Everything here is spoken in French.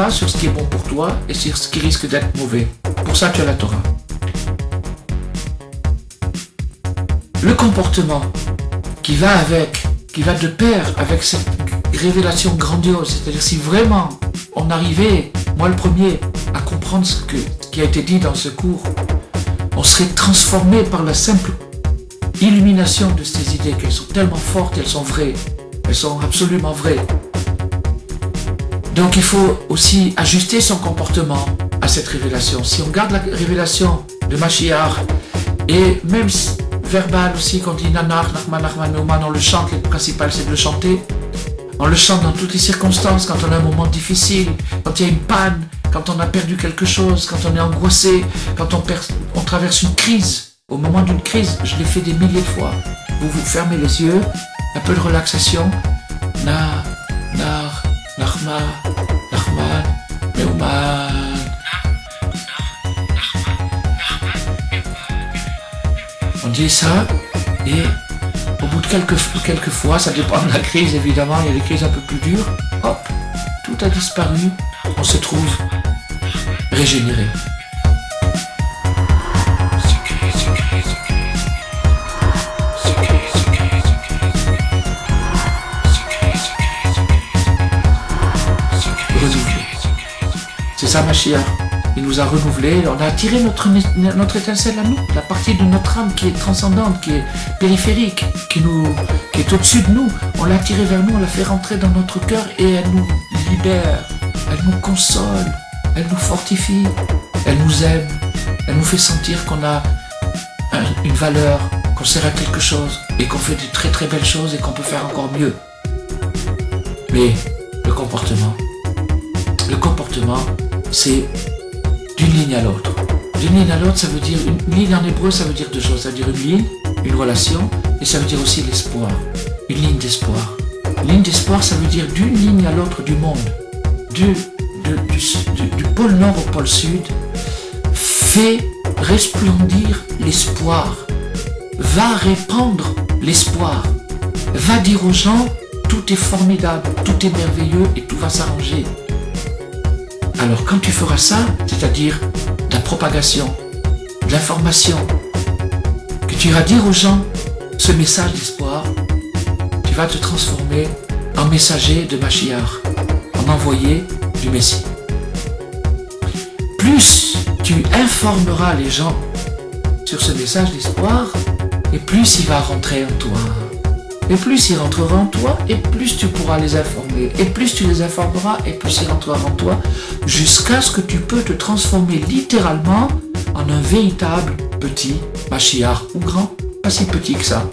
pas sur ce qui est bon pour toi et sur ce qui risque d'être mauvais. Pour ça, tu as la Torah. Le comportement qui va de pair avec cette révélation grandiose, c'est-à-dire si vraiment on arrivait, moi le premier, à comprendre ce qui a été dit dans ce cours, on serait transformé par la simple illumination de ces idées, qu'elles sont tellement fortes, elles sont vraies, elles sont absolument vraies. Donc il faut aussi ajuster son comportement à cette révélation. Si on garde la révélation de Mashiach, et même verbal aussi, quand on dit Nanach, Nachman, Nachman, Neumann, on le chante, le principal c'est de le chanter. On le chante dans toutes les circonstances, quand on a un moment difficile, quand il y a une panne, quand on a perdu quelque chose, quand on est angoissé, quand on traverse une crise. Au moment d'une crise, je l'ai fait des milliers de fois. Vous fermez les yeux, un peu de relaxation. Nachman, Neumann. On dit ça, et au bout de quelques fois, ça dépend de la crise évidemment, il y a des crises un peu plus dures, hop, tout a disparu, on se trouve régénéré. C'est ça Mashiach, il nous a renouvelés, on a attiré notre étincelle à nous, la partie de notre âme qui est transcendante, qui est périphérique, qui est au-dessus de nous, on l'a attirée vers nous, on l'a fait rentrer dans notre cœur et elle nous libère, elle nous console, elle nous fortifie, elle nous aime, elle nous fait sentir qu'on a une valeur, qu'on sert à quelque chose et qu'on fait de très très belles choses et qu'on peut faire encore mieux. Mais le comportement, c'est d'une ligne à l'autre. D'une ligne à l'autre, ça veut dire, une ligne en hébreu, ça veut dire deux choses. Ça veut dire une ligne, une relation, et ça veut dire aussi l'espoir. Une ligne d'espoir. Une ligne d'espoir, ça veut dire d'une ligne à l'autre du monde. Du pôle nord au pôle sud. Fait resplendir l'espoir. Va répandre l'espoir. Va dire aux gens, tout est formidable, tout est merveilleux et tout va s'arranger. Alors quand tu feras ça, c'est-à-dire de la propagation, de l'information, que tu iras dire aux gens ce message d'espoir, tu vas te transformer en messager de Mashiach, en envoyé du Messie. Plus tu informeras les gens sur ce message d'espoir, et plus il va rentrer en toi. Et plus il rentrera en toi, et plus tu pourras les informer. Et plus tu les informeras, et plus il rentrera en toi, jusqu'à ce que tu peux te transformer littéralement en un véritable petit Mashiach, ou grand, pas si petit que ça.